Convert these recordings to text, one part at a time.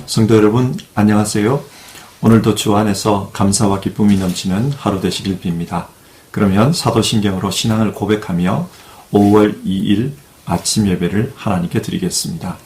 성도 여러분, 안녕하세요. 오늘도 주 안에서 감사와 기쁨이 넘치는 하루 되시길 빕니다. 그러면 사도신경으로 신앙을 고백하며 5월 2일 아침 예배를 하나님께 드리겠습니다.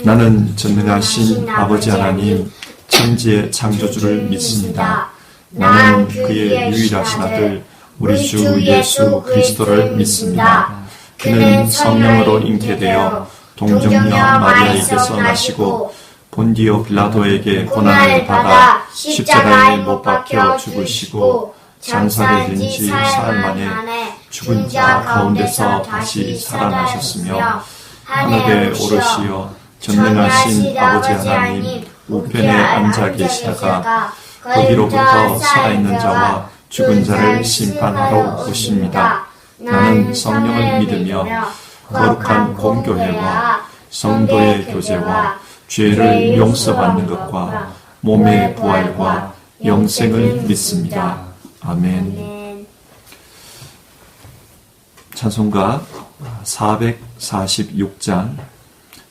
나는 전능하신 아버지 하나님, 천지의 창조주를 믿습니다. 나는 그의 유일하신 아들, 우리 주 예수 그리스도를 믿습니다. 그는 성령으로 잉태되어 동정녀 마리아에게서 나시고 본디오 빌라도에게 고난을 받아 십자가에 못 박혀 죽으시고 장사되신 지 사흘 만에 죽은 자 가운데서 다시 살아나셨으며 하늘에 오르시어 전능하신 아버지 하나님 우편에 앉아 계시다가 거기로부터 살아있는 자와 죽은 자를 심판하러 오십니다. 나는 성령을 믿으며 거룩한 공교회와 성도의 교제와 죄를 용서받는 것과 몸의 부활과 영생을 믿습니다. 아멘. 찬송가 446장,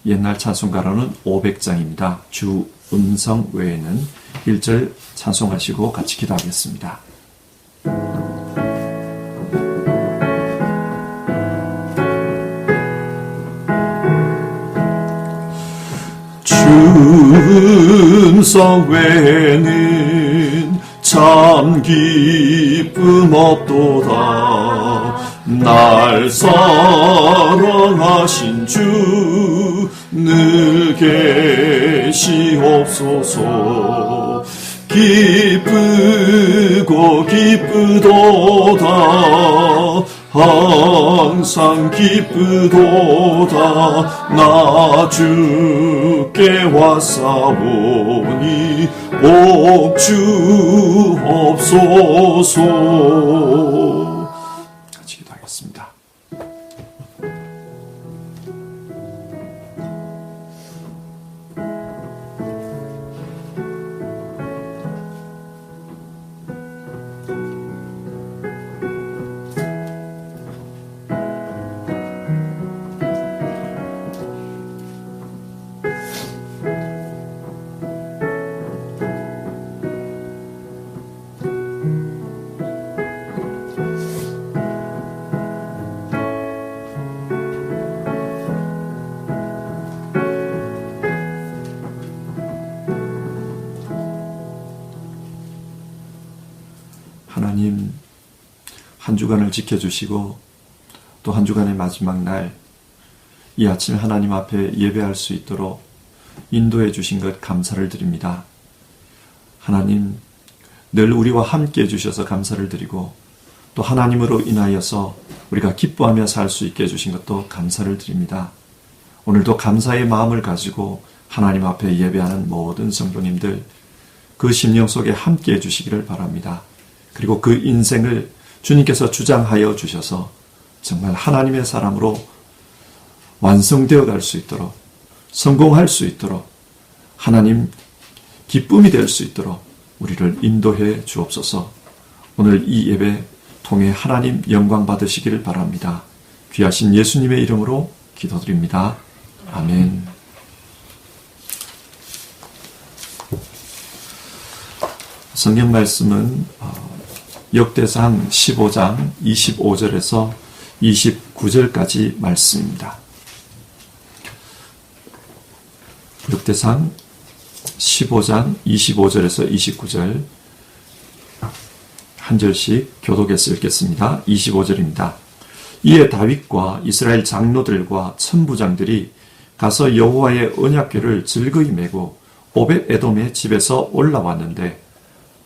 옛날 찬송가로는 500장입니다. 주 음성 외에는 1절 찬송하시고 같이 기도하겠습니다. 음성 외에는 참 기쁨 없도다. 날 사랑하신 주 늘 계시옵소서. 기쁘고 기쁘도다. 항상 기쁘도다. 나 주께 왔사오니 복 주옵소서. 같이 기도하겠습니다. 하나님, 한 주간을 지켜주시고 또 한 주간의 마지막 날 이 아침 하나님 앞에 예배할 수 있도록 인도해 주신 것 감사를 드립니다. 하나님, 늘 우리와 함께 해주셔서 감사를 드리고 또 하나님으로 인하여서 우리가 기뻐하며 살 수 있게 해주신 것도 감사를 드립니다. 오늘도 감사의 마음을 가지고 하나님 앞에 예배하는 모든 성도님들 그 심령 속에 함께 해주시기를 바랍니다. 그리고 그 인생을 주님께서 주장하여 주셔서 정말 하나님의 사람으로 완성되어 갈 수 있도록, 성공할 수 있도록, 하나님 기쁨이 될 수 있도록 우리를 인도해 주옵소서. 오늘 이 예배 통해 하나님 영광 받으시기를 바랍니다. 귀하신 예수님의 이름으로 기도드립니다. 아멘. 성경 말씀은 역대상 15장 25절에서 29절까지 말씀입니다. 역대상 15장 25절에서 29절 한 절씩 교독해서 읽겠습니다. 25절입니다. 이에 다윗과 이스라엘 장로들과 천부장들이 가서 여호와의 언약궤를 즐거이 메고 오벳에돔의 집에서 올라왔는데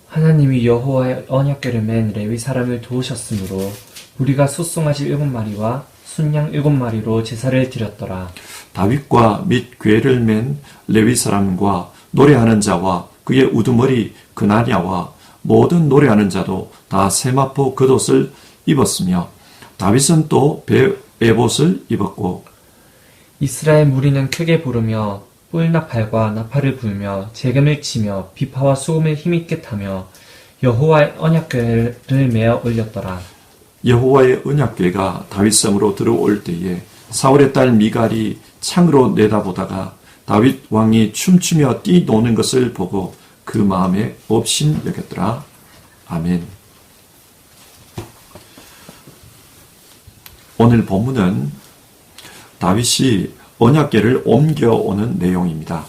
하나님이 여호와의 언약궤를 맨 레위 사람을 도우셨으므로 우리가 숫송아지 7마리와 순양 7마리로 제사를 드렸더라. 다윗과 및 궤를 맨 레위 사람과 노래하는 자와 그의 우두머리 그나냐와 모든 노래하는 자도 다 세마포 겉옷을 입었으며 다윗은 또 베옷을 입었고 이스라엘 무리는 크게 부르며 뿔나팔과 나팔을 불며 재금을 치며 비파와 수금을 힘있게 타며 여호와의 언약궤를 메어 올렸더라. 여호와의 언약궤가 다윗성으로 들어올 때에 사울의 딸 미갈이 창으로 내다보다가 다윗 왕이 춤추며 뛰노는 것을 보고 그 마음에 업신 여겼더라. 아멘. 오늘 본문은 다윗이 언약궤를 옮겨오는 내용입니다.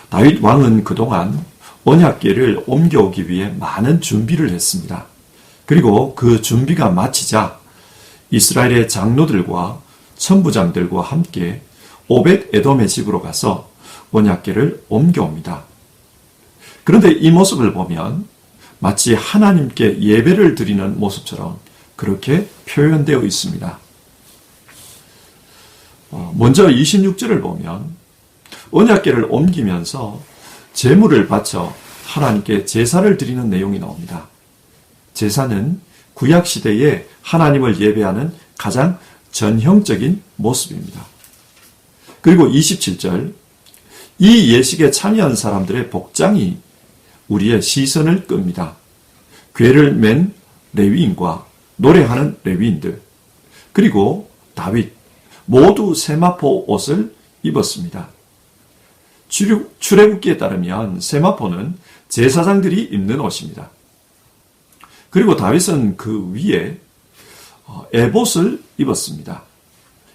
다윗 왕은 그동안 언약궤를 옮겨오기 위해 많은 준비를 했습니다. 그리고 그 준비가 마치자 이스라엘의 장로들과 천부장들과 함께 오벳 에돔의 집으로 가서 언약궤를 옮겨옵니다. 그런데 이 모습을 보면 마치 하나님께 예배를 드리는 모습처럼 그렇게 표현되어 있습니다. 먼저 26절을 보면 언약궤를 옮기면서 제물을 바쳐 하나님께 제사를 드리는 내용이 나옵니다. 제사는 구약시대에 하나님을 예배하는 가장 전형적인 모습입니다. 그리고 27절, 이 예식에 참여한 사람들의 복장이 우리의 시선을 끕니다. 궤를 맨 레위인과 노래하는 레위인들, 그리고 다윗 모두 세마포 옷을 입었습니다. 출애굽기에 따르면 세마포는 제사장들이 입는 옷입니다. 그리고 다윗은 그 위에 에봇을 입었습니다.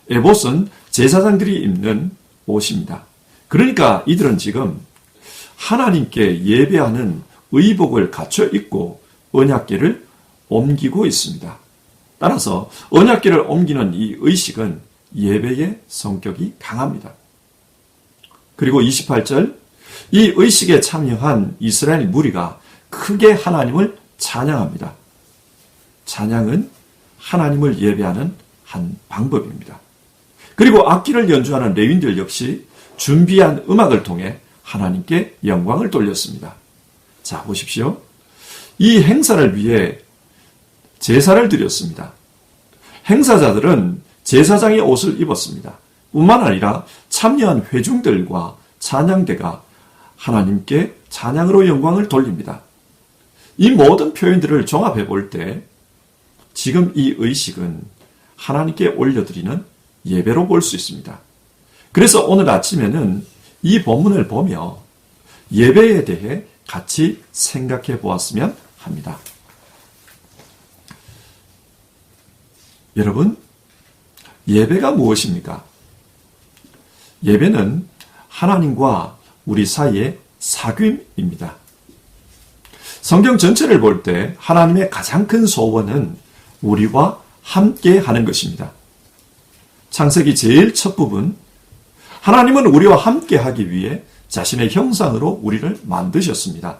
에봇은 제사장들이 입는 옷입니다. 그러니까 이들은 지금 하나님께 예배하는 의복을 갖춰 입고 언약궤를 옮기고 있습니다. 따라서 언약궤를 옮기는 이 의식은 예배의 성격이 강합니다. 그리고 28절, 이 의식에 참여한 이스라엘 무리가 크게 하나님을 찬양합니다. 찬양은 하나님을 예배하는 한 방법입니다. 그리고 악기를 연주하는 레위인들 역시 준비한 음악을 통해 하나님께 영광을 돌렸습니다. 자, 보십시오. 이 행사를 위해 제사를 드렸습니다. 행사자들은 제사장의 옷을 입었습니다. 뿐만 아니라 참여한 회중들과 찬양대가 하나님께 찬양으로 영광을 돌립니다. 이 모든 표현들을 종합해 볼 때 지금 이 의식은 하나님께 올려드리는 예배로 볼 수 있습니다. 그래서 오늘 아침에는 이 본문을 보며 예배에 대해 같이 생각해 보았으면 합니다. 여러분, 예배가 무엇입니까? 예배는 하나님과 우리 사이의 사귐입니다. 성경 전체를 볼 때 하나님의 가장 큰 소원은 우리와 함께 하는 것입니다. 창세기 제일 첫 부분, 하나님은 우리와 함께 하기 위해 자신의 형상으로 우리를 만드셨습니다.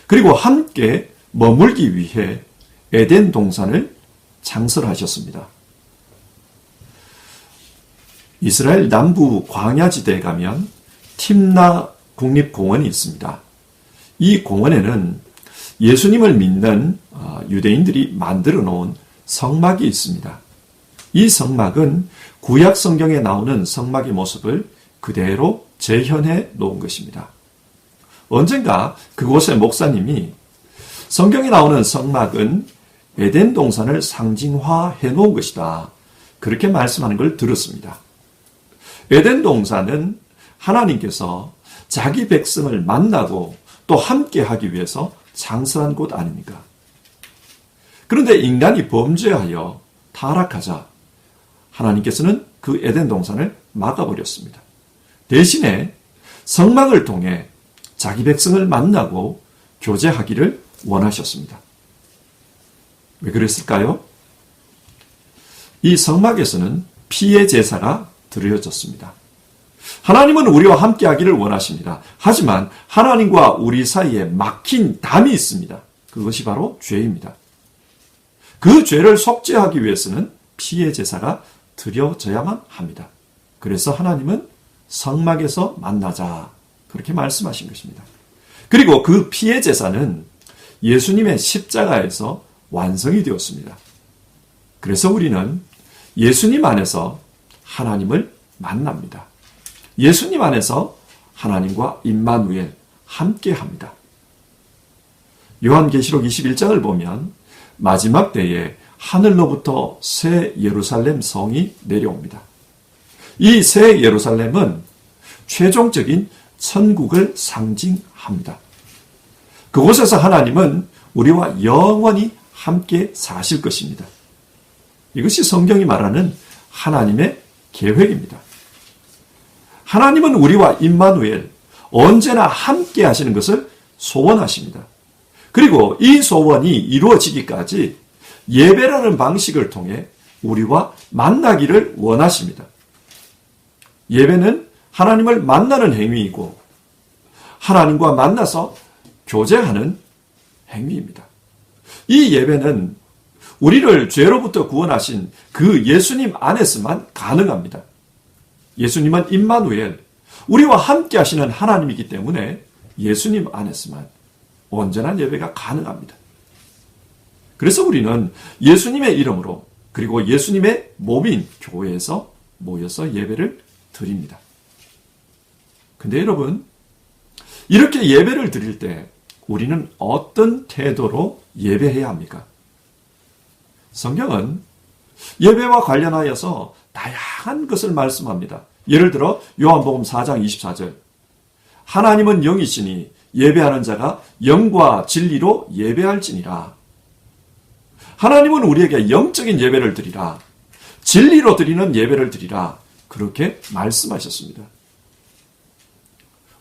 그리고 함께 머물기 위해 에덴 동산을 창설하셨습니다. 이스라엘 남부 광야지대에 가면 팀나 국립공원이 있습니다. 이 공원에는 예수님을 믿는 유대인들이 만들어 놓은 성막이 있습니다. 이 성막은 구약 성경에 나오는 성막의 모습을 그대로 재현해 놓은 것입니다. 언젠가 그곳의 목사님이 성경에 나오는 성막은 에덴 동산을 상징화해 놓은 것이다. 그렇게 말씀하는 걸 들었습니다. 에덴 동산은 하나님께서 자기 백성을 만나고 또 함께 하기 위해서 창설한 곳 아닙니까? 그런데 인간이 범죄하여 타락하자 하나님께서는 그 에덴 동산을 막아버렸습니다. 대신에 성막을 통해 자기 백성을 만나고 교제하기를 원하셨습니다. 왜 그랬을까요? 이 성막에서는 피의 제사가 드려졌습니다. 하나님은 우리와 함께 하기를 원하십니다. 하지만 하나님과 우리 사이에 막힌 담이 있습니다. 그것이 바로 죄입니다. 그 죄를 속죄하기 위해서는 피의 제사가 드려져야만 합니다. 그래서 하나님은 성막에서 만나자 그렇게 말씀하신 것입니다. 그리고 그 피의 제사는 예수님의 십자가에서 완성이 되었습니다. 그래서 우리는 예수님 안에서 하나님을 만납니다. 예수님 안에서 하나님과 임마누엘 함께합니다. 요한계시록 21장을 보면 마지막 때에 하늘로부터 새 예루살렘 성이 내려옵니다. 이 새 예루살렘은 최종적인 천국을 상징합니다. 그곳에서 하나님은 우리와 영원히 함께 사실 것입니다. 이것이 성경이 말하는 하나님의 계획입니다. 하나님은 우리와 임마누엘, 언제나 함께 하시는 것을 소원하십니다. 그리고 이 소원이 이루어지기까지 예배라는 방식을 통해 우리와 만나기를 원하십니다. 예배는 하나님을 만나는 행위이고 하나님과 만나서 교제하는 행위입니다. 이 예배는 우리를 죄로부터 구원하신 그 예수님 안에서만 가능합니다. 예수님은 임마누엘, 우리와 함께 하시는 하나님이기 때문에 예수님 안에서만 온전한 예배가 가능합니다. 그래서 우리는 예수님의 이름으로 그리고 예수님의 몸인 교회에서 모여서 예배를 드립니다. 근데 여러분, 이렇게 예배를 드릴 때 우리는 어떤 태도로 예배해야 합니까? 성경은 예배와 관련하여서 다양한 것을 말씀합니다. 예를 들어 요한복음 4장 24절, 하나님은 영이시니 예배하는 자가 영과 진리로 예배할지니라. 하나님은 우리에게 영적인 예배를 드리라, 진리로 드리는 예배를 드리라, 그렇게 말씀하셨습니다.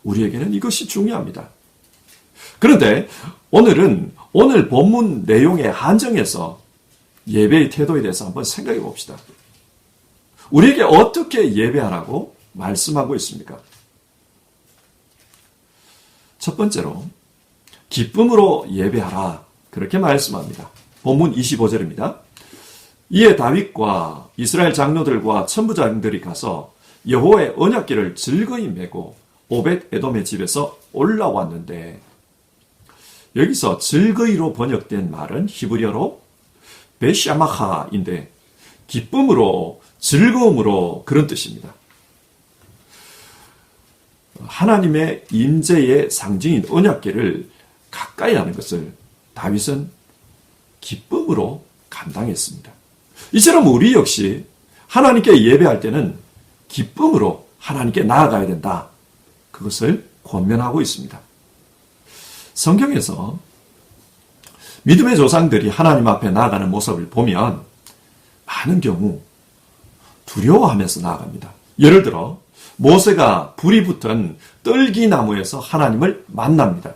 우리에게는 이것이 중요합니다. 그런데 오늘 본문 내용의 한정에서 예배의 태도에 대해서 한번 생각해 봅시다. 우리에게 어떻게 예배하라고 말씀하고 있습니까? 첫 번째로 기쁨으로 예배하라, 그렇게 말씀합니다. 본문 25절입니다. 이에 다윗과 이스라엘 장로들과 천부장들이 가서 여호와의 언약궤를 즐거이 메고 오벳 에돔의 집에서 올라왔는데, 여기서 즐거이로 번역된 말은 히브리어로 베샤마하인데 기쁨으로, 즐거움으로, 그런 뜻입니다. 하나님의 임재의 상징인 언약궤를 가까이 하는 것을 다윗은 기쁨으로 감당했습니다. 이처럼 우리 역시 하나님께 예배할 때는 기쁨으로 하나님께 나아가야 된다, 그것을 권면하고 있습니다. 성경에서 믿음의 조상들이 하나님 앞에 나아가는 모습을 보면 많은 경우 두려워하면서 나아갑니다. 예를 들어 모세가 불이 붙은 떨기나무에서 하나님을 만납니다.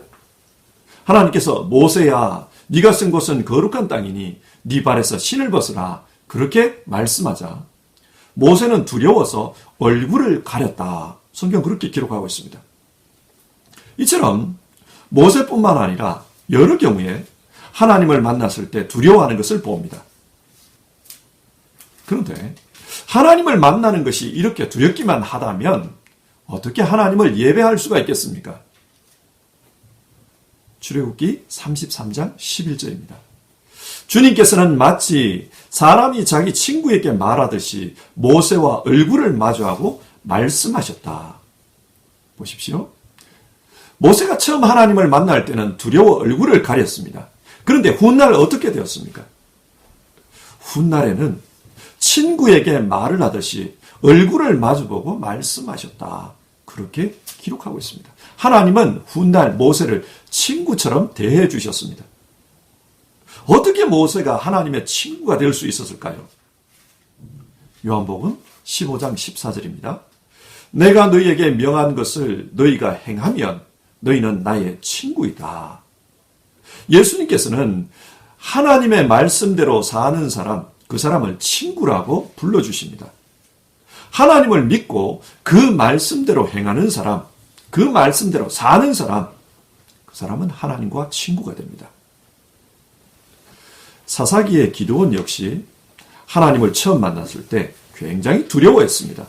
하나님께서 모세야, 네가 쓴 곳은 거룩한 땅이니 네 발에서 신을 벗으라, 그렇게 말씀하자 모세는 두려워서 얼굴을 가렸다. 성경 그렇게 기록하고 있습니다. 이처럼 모세뿐만 아니라 여러 경우에 하나님을 만났을 때 두려워하는 것을 봅니다. 그런데 하나님을 만나는 것이 이렇게 두렵기만 하다면 어떻게 하나님을 예배할 수가 있겠습니까? 출애굽기 33장 11절입니다. 주님께서는 마치 사람이 자기 친구에게 말하듯이 모세와 얼굴을 마주하고 말씀하셨다. 보십시오. 모세가 처음 하나님을 만날 때는 두려워 얼굴을 가렸습니다. 그런데 훗날 어떻게 되었습니까? 훗날에는 친구에게 말을 하듯이 얼굴을 마주보고 말씀하셨다. 그렇게 기록하고 있습니다. 하나님은 훗날 모세를 친구처럼 대해 주셨습니다. 어떻게 모세가 하나님의 친구가 될 수 있었을까요? 요한복음 15장 14절입니다. 내가 너희에게 명한 것을 너희가 행하면 너희는 나의 친구이다. 예수님께서는 하나님의 말씀대로 사는 사람, 그 사람을 친구라고 불러주십니다. 하나님을 믿고 그 말씀대로 행하는 사람, 그 말씀대로 사는 사람, 그 사람은 하나님과 친구가 됩니다. 사사기의 기드온 역시 하나님을 처음 만났을 때 굉장히 두려워했습니다.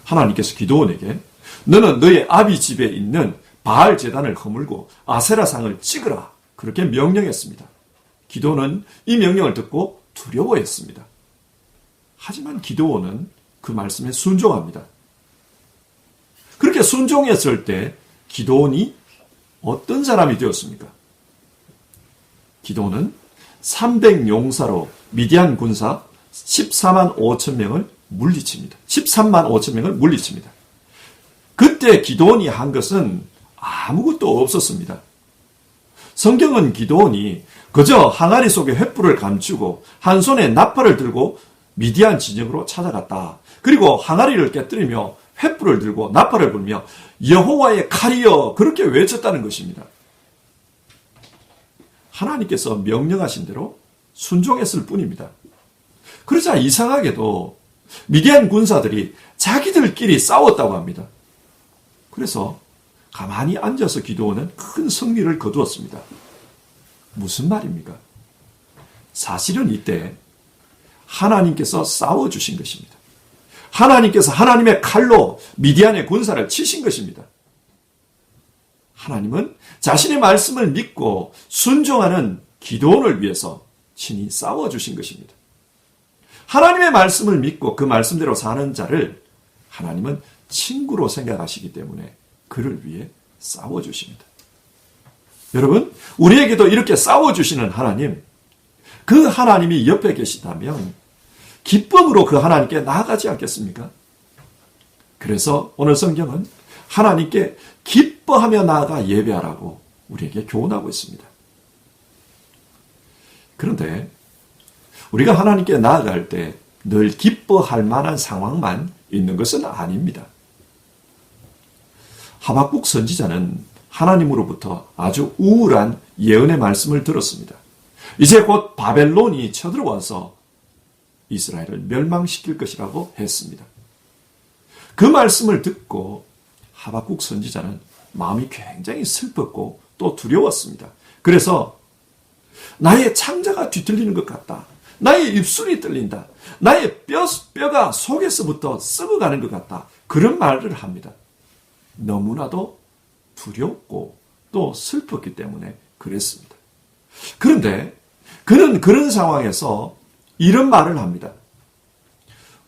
하나님께서 기드온에게 너는 너의 아비 집에 있는 바알 제단을 허물고 아세라상을 찍으라, 그렇게 명령했습니다. 기드온은 이 명령을 듣고 두려워했습니다. 하지만 기드온은 그 말씀에 순종합니다. 그렇게 순종했을 때 기드온이 어떤 사람이 되었습니까? 기드온은 300용사로 미디안 군사 14만 5천 명을 물리칩니다. 13만 5천 명을 물리칩니다. 그때 기드온이 한 것은 아무것도 없었습니다. 성경은 기드온이 그저 항아리 속에 횃불을 감추고 한 손에 나팔을 들고 미디안 진영으로 찾아갔다. 그리고 항아리를 깨뜨리며 횃불을 들고 나팔을 불며 여호와의 칼이여 그렇게 외쳤다는 것입니다. 하나님께서 명령하신 대로 순종했을 뿐입니다. 그러자 이상하게도 미디안 군사들이 자기들끼리 싸웠다고 합니다. 그래서 가만히 앉아서 기드온은 큰 승리를 거두었습니다. 무슨 말입니까? 사실은 이때 하나님께서 싸워주신 것입니다. 하나님께서 하나님의 칼로 미디안의 군사를 치신 것입니다. 하나님은 자신의 말씀을 믿고 순종하는 기드온을 위해서 친히 싸워주신 것입니다. 하나님의 말씀을 믿고 그 말씀대로 사는 자를 하나님은 친구로 생각하시기 때문에 그를 위해 싸워주십니다. 여러분, 우리에게도 이렇게 싸워주시는 하나님, 그 하나님이 옆에 계시다면 기쁨으로 그 하나님께 나아가지 않겠습니까? 그래서 오늘 성경은 하나님께 기뻐하며 나아가 예배하라고 우리에게 교훈하고 있습니다. 그런데 우리가 하나님께 나아갈 때 늘 기뻐할 만한 상황만 있는 것은 아닙니다. 하박국 선지자는 하나님으로부터 아주 우울한 예언의 말씀을 들었습니다. 이제 곧 바벨론이 쳐들어와서 이스라엘을 멸망시킬 것이라고 했습니다. 그 말씀을 듣고 하박국 선지자는 마음이 굉장히 슬펐고 또 두려웠습니다. 그래서 나의 창자가 뒤틀리는 것 같다. 나의 입술이 떨린다. 나의 뼈가 속에서부터 썩어가는 것 같다. 그런 말을 합니다. 너무나도 두렵고 또 슬펐기 때문에 그랬습니다. 그런데 그는 그런 상황에서 이런 말을 합니다.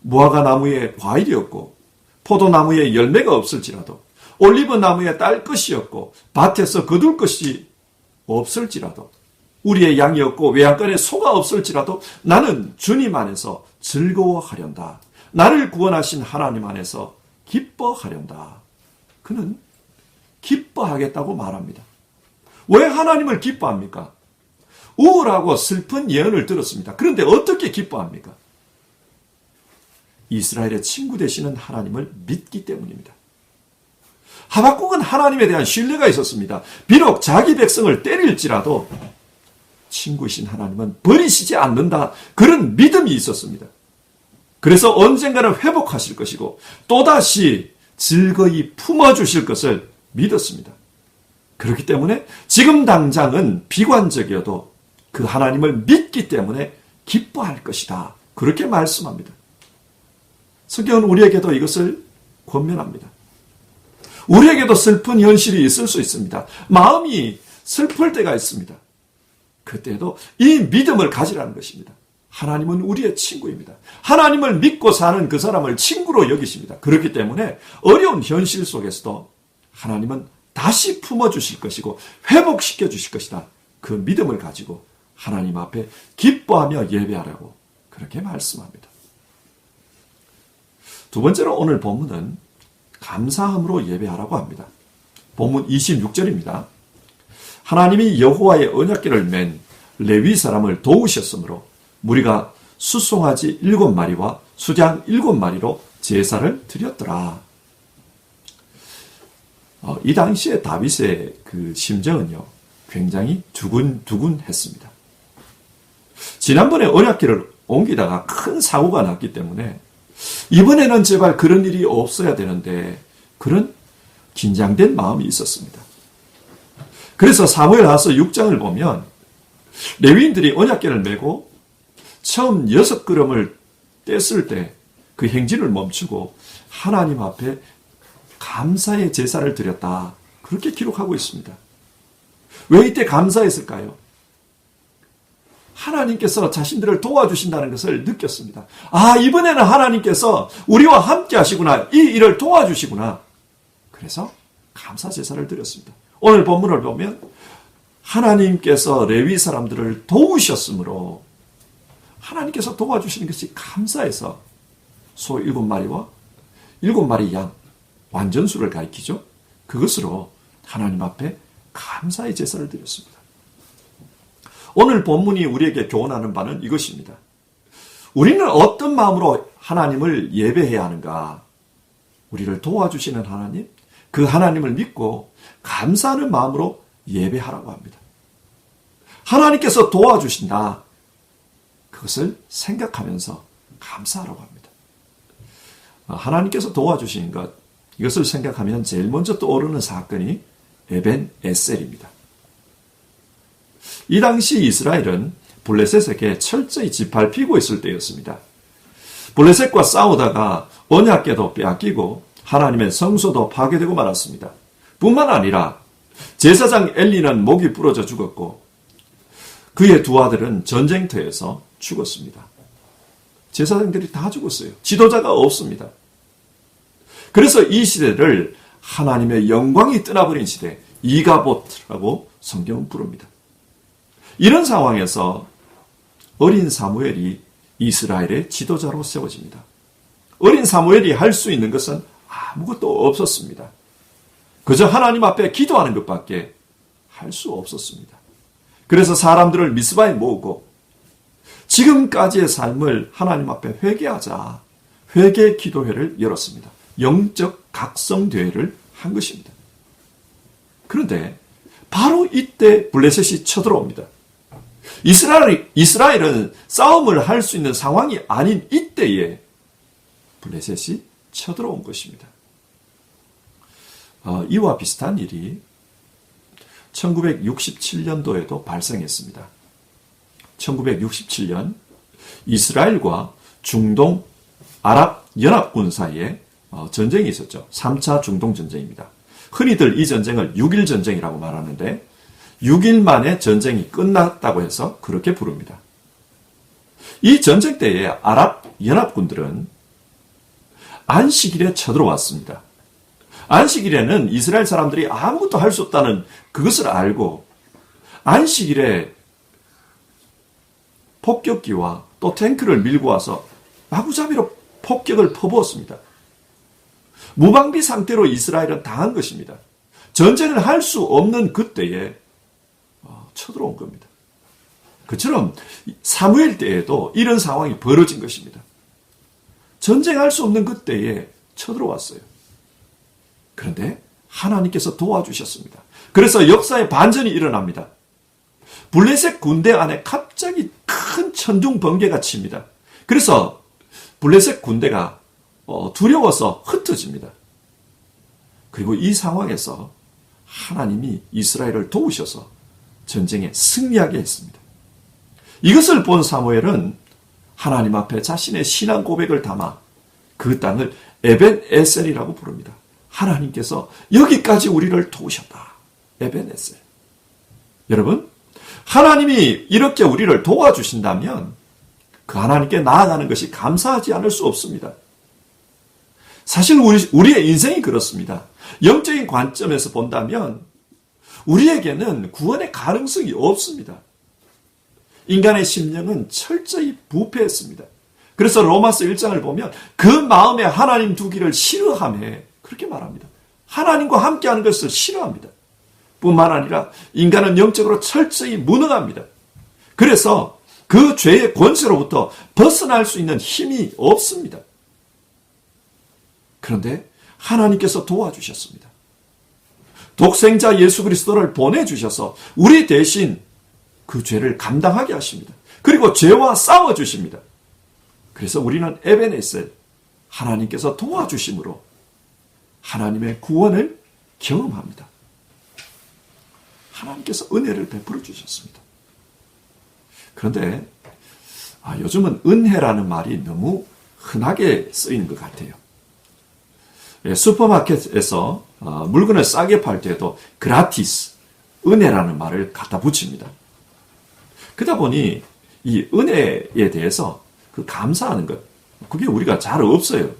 무화과 나무에 과일이 없고 포도나무에 열매가 없을지라도 올리브 나무에 딸 것이 없고 밭에서 거둘 것이 없을지라도 우리의 양이 없고 외양간에 소가 없을지라도 나는 주님 안에서 즐거워하련다. 나를 구원하신 하나님 안에서 기뻐하련다. 그는 기뻐하겠다고 말합니다. 왜 하나님을 기뻐합니까? 우울하고 슬픈 예언을 들었습니다. 그런데 어떻게 기뻐합니까? 이스라엘의 친구 되시는 하나님을 믿기 때문입니다. 하박국은 하나님에 대한 신뢰가 있었습니다. 비록 자기 백성을 때릴지라도 친구이신 하나님은 버리시지 않는다. 그런 믿음이 있었습니다. 그래서 언젠가는 회복하실 것이고 또다시 즐거이 품어주실 것을 믿었습니다. 그렇기 때문에 지금 당장은 비관적이어도 그 하나님을 믿기 때문에 기뻐할 것이다. 그렇게 말씀합니다. 성경은 우리에게도 이것을 권면합니다. 우리에게도 슬픈 현실이 있을 수 있습니다. 마음이 슬플 때가 있습니다. 그때도 이 믿음을 가지라는 것입니다. 하나님은 우리의 친구입니다. 하나님을 믿고 사는 그 사람을 친구로 여기십니다. 그렇기 때문에 어려운 현실 속에서도 하나님은 다시 품어주실 것이고 회복시켜 주실 것이다. 그 믿음을 가지고 하나님 앞에 기뻐하며 예배하라고 그렇게 말씀합니다. 두 번째로 오늘 본문은 감사함으로 예배하라고 합니다. 본문 26절입니다. 하나님이 여호와의 언약궤를 맨 레위 사람을 도우셨으므로 무리가 수송아지 7마리와 수장 7마리로 제사를 드렸더라. 이 당시에 다윗의 그 심정은요, 굉장히 두근두근했습니다. 지난번에 언약궤를 옮기다가 큰 사고가 났기 때문에 이번에는 제발 그런 일이 없어야 되는데 그런 긴장된 마음이 있었습니다. 그래서 사무엘하서 6장을 보면 레위인들이 언약궤를 메고 처음 6걸음을 뗐을 때 그 행진을 멈추고 하나님 앞에 감사의 제사를 드렸다. 그렇게 기록하고 있습니다. 왜 이때 감사했을까요? 하나님께서 자신들을 도와주신다는 것을 느꼈습니다. 아, 이번에는 하나님께서 우리와 함께 하시구나. 이 일을 도와주시구나. 그래서 감사 제사를 드렸습니다. 오늘 본문을 보면 하나님께서 레위 사람들을 도우셨으므로 하나님께서 도와주시는 것이 감사해서 소 7마리와 7마리 양 완전수를 가리키죠. 그것으로 하나님 앞에 감사의 제사를 드렸습니다. 오늘 본문이 우리에게 교훈하는 바는 이것입니다. 우리는 어떤 마음으로 하나님을 예배해야 하는가? 우리를 도와주시는 하나님, 그 하나님을 믿고 감사하는 마음으로 예배하라고 합니다. 하나님께서 도와주신다. 그것을 생각하면서 감사하라고 합니다. 하나님께서 도와주시는 것, 이것을 생각하면 제일 먼저 떠오르는 사건이 에벤 에셀입니다. 이 당시 이스라엘은 블레셋에게 철저히 짓밟히고 있을 때였습니다. 블레셋과 싸우다가 언약궤도 빼앗기고 하나님의 성소도 파괴되고 말았습니다. 뿐만 아니라 제사장 엘리는 목이 부러져 죽었고 그의 두 아들은 전쟁터에서 죽었습니다. 제사장들이 다 죽었어요. 지도자가 없습니다. 그래서 이 시대를 하나님의 영광이 떠나버린 시대, 이가봇이라고 성경은 부릅니다. 이런 상황에서 어린 사무엘이 이스라엘의 지도자로 세워집니다. 어린 사무엘이 할 수 있는 것은 아무것도 없었습니다. 그저 하나님 앞에 기도하는 것밖에 할 수 없었습니다. 그래서 사람들을 미스바에 모으고 지금까지의 삶을 하나님 앞에 회개하자 회개 기도회를 열었습니다. 영적 각성대회를 한 것입니다. 그런데 바로 이때 블레셋이 쳐들어옵니다. 이스라엘은 싸움을 할 수 있는 상황이 아닌 이때에 블레셋이 쳐들어온 것입니다. 이와 비슷한 일이 1967년도에도 발생했습니다. 1967년 이스라엘과 중동 아랍 연합군 사이에 전쟁이 있었죠. 3차 중동 전쟁입니다. 흔히들 이 전쟁을 6일 전쟁이라고 말하는데 6일 만에 전쟁이 끝났다고 해서 그렇게 부릅니다. 이 전쟁 때에 아랍 연합군들은 안식일에 쳐들어왔습니다. 안식일에는 이스라엘 사람들이 아무것도 할 수 없다는 그것을 알고 안식일에 폭격기와 또 탱크를 밀고 와서 마구잡이로 폭격을 퍼부었습니다. 무방비 상태로 이스라엘은 당한 것입니다. 전쟁을 할 수 없는 그때에 쳐들어온 겁니다. 그처럼 사무엘 때에도 이런 상황이 벌어진 것입니다. 전쟁할 수 없는 그때에 쳐들어왔어요. 그런데 하나님께서 도와주셨습니다. 그래서 역사의 반전이 일어납니다. 블레셋 군대 안에 갑자기 큰 천둥 번개가 칩니다. 그래서 블레셋 군대가 두려워서 흩어집니다. 그리고 이 상황에서 하나님이 이스라엘을 도우셔서 전쟁에 승리하게 했습니다. 이것을 본 사무엘은 하나님 앞에 자신의 신앙 고백을 담아 그 땅을 에벤 에셀이라고 부릅니다. 하나님께서 여기까지 우리를 도우셨다. 에벤 에셀. 여러분, 하나님이 이렇게 우리를 도와주신다면 그 하나님께 나아가는 것이 감사하지 않을 수 없습니다. 사실 우리의 인생이 그렇습니다. 영적인 관점에서 본다면 우리에게는 구원의 가능성이 없습니다. 인간의 심령은 철저히 부패했습니다. 그래서 로마서 1장을 보면 그 마음에 하나님 두기를 싫어하며 그렇게 말합니다. 하나님과 함께하는 것을 싫어합니다. 뿐만 아니라 인간은 영적으로 철저히 무능합니다. 그래서 그 죄의 권세로부터 벗어날 수 있는 힘이 없습니다. 그런데 하나님께서 도와주셨습니다. 독생자 예수 그리스도를 보내주셔서 우리 대신 그 죄를 감당하게 하십니다. 그리고 죄와 싸워주십니다. 그래서 우리는 에벤에셀, 하나님께서 도와주심으로 하나님의 구원을 경험합니다. 하나님께서 은혜를 베풀어 주셨습니다. 그런데 요즘은 은혜라는 말이 너무 흔하게 쓰이는 것 같아요. 슈퍼마켓에서 물건을 싸게 팔 때도 그라티스, 은혜라는 말을 갖다 붙입니다. 그러다 보니 이 은혜에 대해서 그 감사하는 것, 그게 우리가 잘 없어요.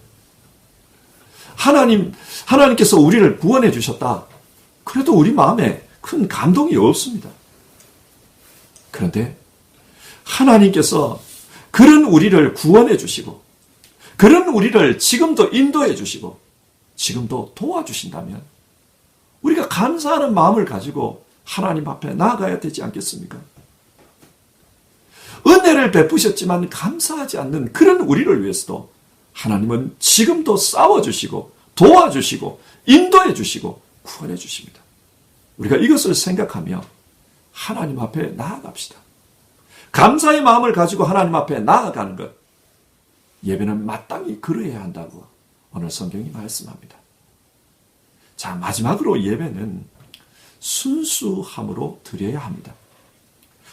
하나님께서 우리를 구원해 주셨다. 그래도 우리 마음에 큰 감동이 없습니다. 그런데 하나님께서 그런 우리를 구원해 주시고 그런 우리를 지금도 인도해 주시고 지금도 도와주신다면 우리가 감사하는 마음을 가지고 하나님 앞에 나아가야 되지 않겠습니까? 은혜를 베푸셨지만 감사하지 않는 그런 우리를 위해서도 하나님은 지금도 싸워주시고 도와주시고 인도해 주시고 구원해 주십니다. 우리가 이것을 생각하며 하나님 앞에 나아갑시다. 감사의 마음을 가지고 하나님 앞에 나아가는 것, 예배는 마땅히 그러해야 한다고 오늘 성경이 말씀합니다. 자, 마지막으로 예배는 순수함으로 드려야 합니다.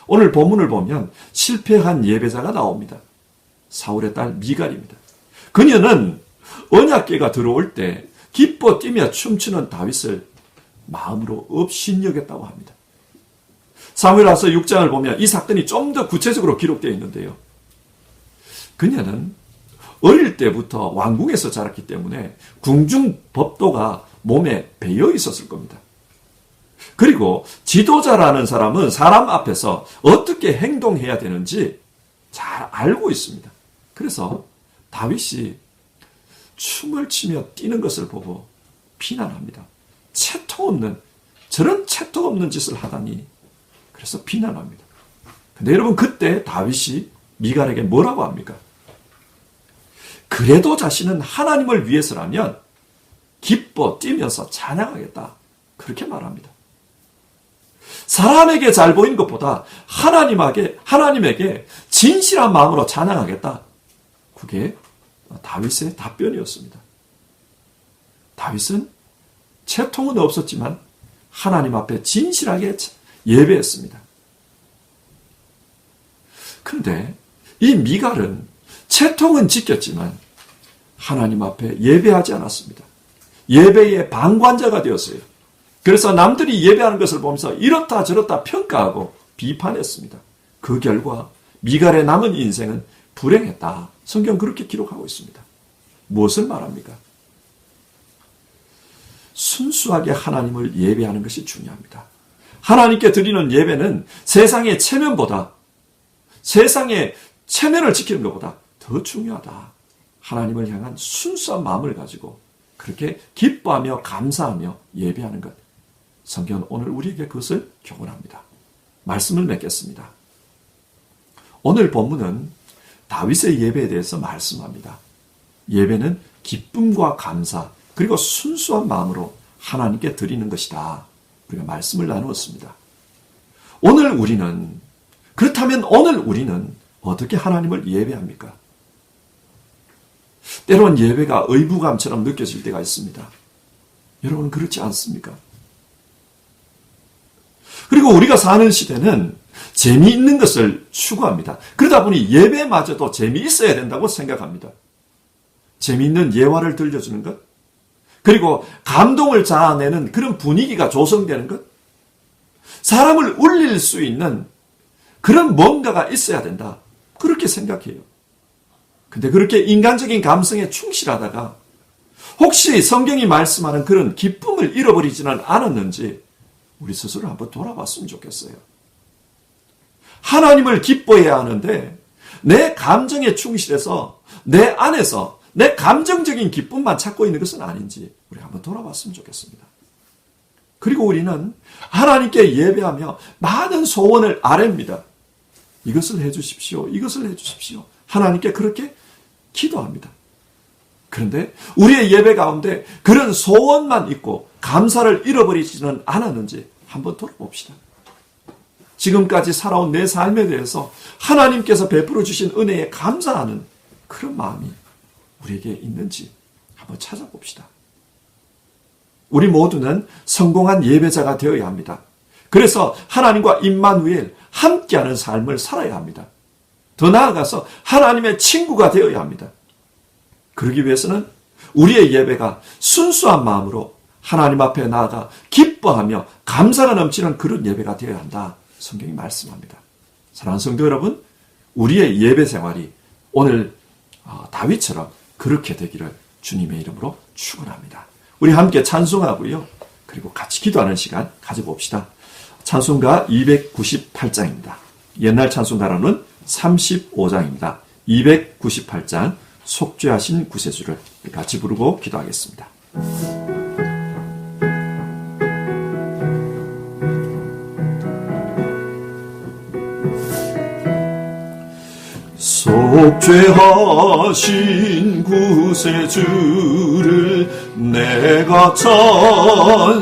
오늘 본문을 보면 실패한 예배자가 나옵니다. 사울의 딸 미갈입니다. 그녀는 언약궤가 들어올 때 기뻐 뛰며 춤추는 다윗을 마음으로 업신여겼다고 합니다. 사무엘하서 6장을 보면 이 사건이 좀 더 구체적으로 기록되어 있는데요. 그녀는 어릴 때부터 왕궁에서 자랐기 때문에 궁중 법도가 몸에 배어 있었을 겁니다. 그리고 지도자라는 사람은 사람 앞에서 어떻게 행동해야 되는지 잘 알고 있습니다. 그래서 다윗이 춤을 추며 뛰는 것을 보고 비난합니다. 채통 없는, 저런 채통 없는 짓을 하다니. 그래서 비난합니다. 근데 여러분, 그때 다윗이 미갈에게 뭐라고 합니까? 그래도 자신은 하나님을 위해서라면 기뻐 뛰면서 찬양하겠다. 그렇게 말합니다. 사람에게 잘 보이는 것보다 하나님에게 진실한 마음으로 찬양하겠다. 그게 다윗의 답변이었습니다. 다윗은 채통은 없었지만 하나님 앞에 진실하게 예배했습니다. 근데 이 미갈은 채통은 지켰지만 하나님 앞에 예배하지 않았습니다. 예배의 방관자가 되었어요. 그래서 남들이 예배하는 것을 보면서 이렇다 저렇다 평가하고 비판했습니다. 그 결과 미갈의 남은 인생은 불행했다. 성경 그렇게 기록하고 있습니다. 무엇을 말합니까? 순수하게 하나님을 예배하는 것이 중요합니다. 하나님께 드리는 예배는 세상의 체면보다, 세상의 체면을 지키는 것보다 더 중요하다. 하나님을 향한 순수한 마음을 가지고 그렇게 기뻐하며 감사하며 예배하는 것. 성경은 오늘 우리에게 그것을 교훈합니다. 말씀을 맺겠습니다. 오늘 본문은 다윗의 예배에 대해서 말씀합니다. 예배는 기쁨과 감사 그리고 순수한 마음으로 하나님께 드리는 것이다. 우리가 말씀을 나누었습니다. 그렇다면 오늘 우리는 어떻게 하나님을 예배합니까? 때론 예배가 의무감처럼 느껴질 때가 있습니다. 여러분 그렇지 않습니까? 그리고 우리가 사는 시대는 재미있는 것을 추구합니다. 그러다 보니 예배마저도 재미있어야 된다고 생각합니다. 재미있는 예화를 들려주는 것, 그리고 감동을 자아내는 그런 분위기가 조성되는 것, 사람을 울릴 수 있는 그런 뭔가가 있어야 된다. 그렇게 생각해요. 근데 그렇게 인간적인 감성에 충실하다가 혹시 성경이 말씀하는 그런 기쁨을 잃어버리지는 않았는지 우리 스스로 한번 돌아봤으면 좋겠어요. 하나님을 기뻐해야 하는데 내 감정에 충실해서 내 안에서 내 감정적인 기쁨만 찾고 있는 것은 아닌지 우리 한번 돌아봤으면 좋겠습니다. 그리고 우리는 하나님께 예배하며 많은 소원을 아뢰입니다. 이것을 해주십시오. 이것을 해주십시오. 하나님께 그렇게 기도합니다. 그런데 우리의 예배 가운데 그런 소원만 있고 감사를 잃어버리지는 않았는지 한번 돌아봅시다. 지금까지 살아온 내 삶에 대해서 하나님께서 베풀어 주신 은혜에 감사하는 그런 마음이 우리에게 있는지 한번 찾아봅시다. 우리 모두는 성공한 예배자가 되어야 합니다. 그래서 하나님과 임마누엘 함께하는 삶을 살아야 합니다. 더 나아가서 하나님의 친구가 되어야 합니다. 그러기 위해서는 우리의 예배가 순수한 마음으로 하나님 앞에 나아가 기뻐하며 감사가 넘치는 그런 예배가 되어야 한다. 성경이 말씀합니다. 사랑하는 성도 여러분, 우리의 예배 생활이 오늘 다윗처럼 그렇게 되기를 주님의 이름으로 축원합니다. 우리 함께 찬송하고요. 그리고 같이 기도하는 시간 가져봅시다. 찬송가 298장입니다. 옛날 찬송가로는 35장입니다. 298장 속죄하신 구세주를 같이 부르고 기도하겠습니다. 속죄하신 구세주를 내가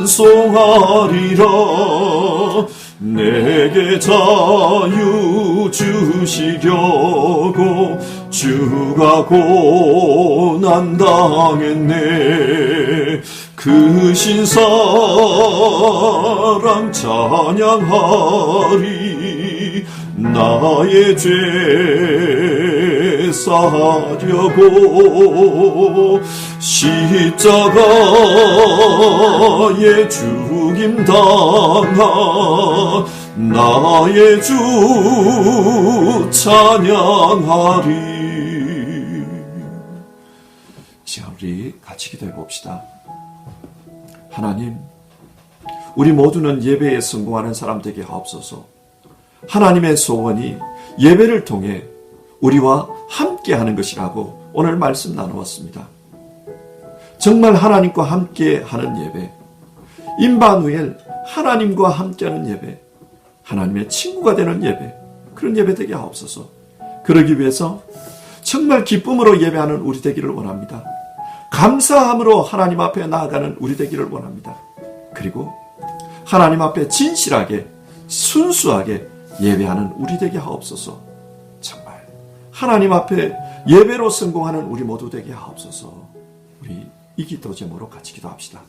찬송하리라. 내게 자유 주시려고 주가 고난당했네. 그 신사랑 찬양하리. 나의 죄 사려고 십자가에 죽임 당한 나의 주 찬양하리. 자, 우리 같이 기도해 봅시다. 하나님, 우리 모두는 예배에 성공하는 사람 되게 하옵소서. 하나님의 소원이 예배를 통해 우리와 함께하는 것이라고 오늘 말씀 나누었습니다. 정말 하나님과 함께하는 예배, 임마누엘, 하나님과 함께하는 예배, 하나님의 친구가 되는 예배, 그런 예배 되게 하옵소서. 그러기 위해서 정말 기쁨으로 예배하는 우리 되기를 원합니다. 감사함으로 하나님 앞에 나아가는 우리 되기를 원합니다. 그리고 하나님 앞에 진실하게 순수하게 예배하는 우리 되게 하옵소서. 정말 하나님 앞에 예배로 성공하는 우리 모두 되게 하옵소서. 우리 이 기도 제목으로 같이 기도합시다.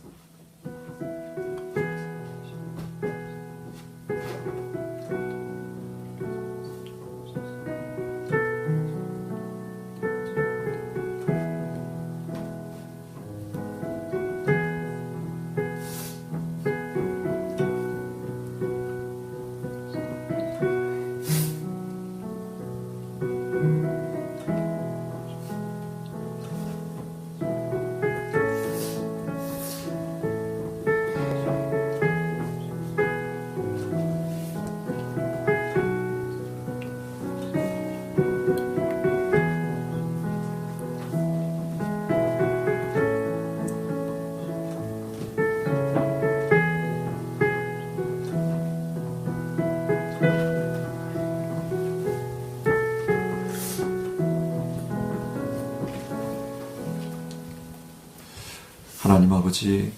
하나님 아버지,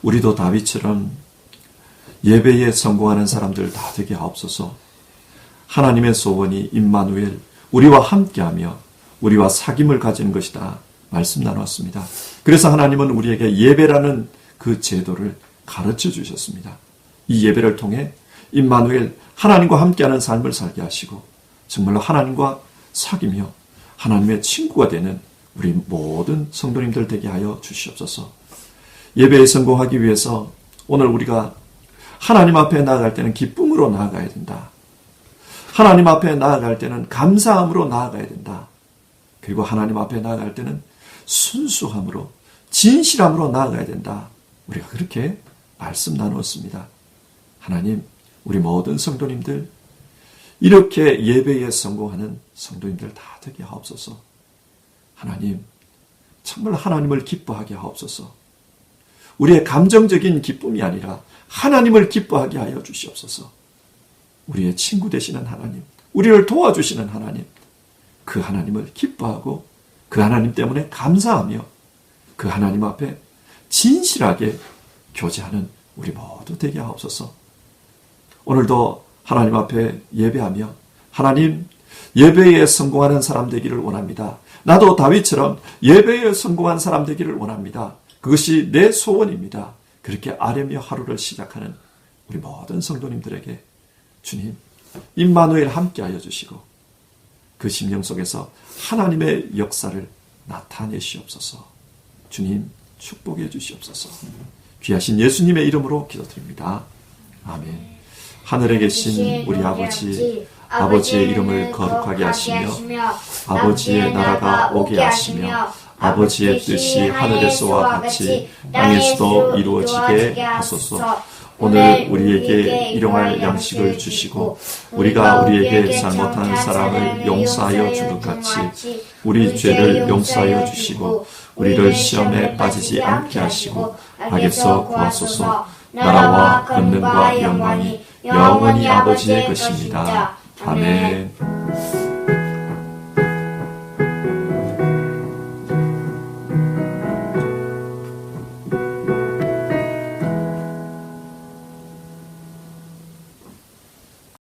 우리도 다윗처럼 예배에 성공하는 사람들 다 되게 하옵소서. 하나님의 소원이 임마누엘, 우리와 함께하며 우리와 사귐을 가지는 것이다 말씀 나눴습니다. 그래서 하나님은 우리에게 예배라는 그 제도를 가르쳐 주셨습니다. 이 예배를 통해 임마누엘, 하나님과 함께하는 삶을 살게 하시고 정말로 하나님과 사귀며 하나님의 친구가 되는 우리 모든 성도님들 되게 하여 주시옵소서. 예배에 성공하기 위해서 오늘 우리가 하나님 앞에 나아갈 때는 기쁨으로 나아가야 된다. 하나님 앞에 나아갈 때는 감사함으로 나아가야 된다. 그리고 하나님 앞에 나아갈 때는 순수함으로 진실함으로 나아가야 된다. 우리가 그렇게 말씀 나누었습니다. 하나님, 우리 모든 성도님들 이렇게 예배에 성공하는 성도님들 다 되게 하옵소서. 하나님, 정말 하나님을 기뻐하게 하옵소서. 우리의 감정적인 기쁨이 아니라 하나님을 기뻐하게 하여 주시옵소서. 우리의 친구 되시는 하나님, 우리를 도와주시는 하나님, 그 하나님을 기뻐하고 그 하나님 때문에 감사하며 그 하나님 앞에 진실하게 교제하는 우리 모두 되게 하옵소서. 오늘도 하나님 앞에 예배하며 하나님, 예배에 성공하는 사람 되기를 원합니다. 나도 다윗처럼 예배에 성공한 사람 되기를 원합니다. 그것이 내 소원입니다. 그렇게 아뢰며 하루를 시작하는 우리 모든 성도님들에게 주님, 임마누엘 함께하여 주시고 그 심령 속에서 하나님의 역사를 나타내시옵소서. 주님, 축복해 주시옵소서. 귀하신 예수님의 이름으로 기도드립니다. 아멘. 하늘에 계신 우리 아버지, 아버지의 이름을 거룩하게 하시며 아버지의 나라가 오게 하시며 아버지의 뜻이 하늘에서와 같이 땅에서도 이루어지게 하소서. 오늘 우리에게 일용할 양식을 주시고 우리가 우리에게 잘못한 사람을 용서하여 준 것 같이 우리 죄를 용서하여 주시고 우리를 시험에 빠지지 않게 하시고 악에서 구하소서. 나라와 권능과 영광이 영원히 아버지의 것입니다. 아멘.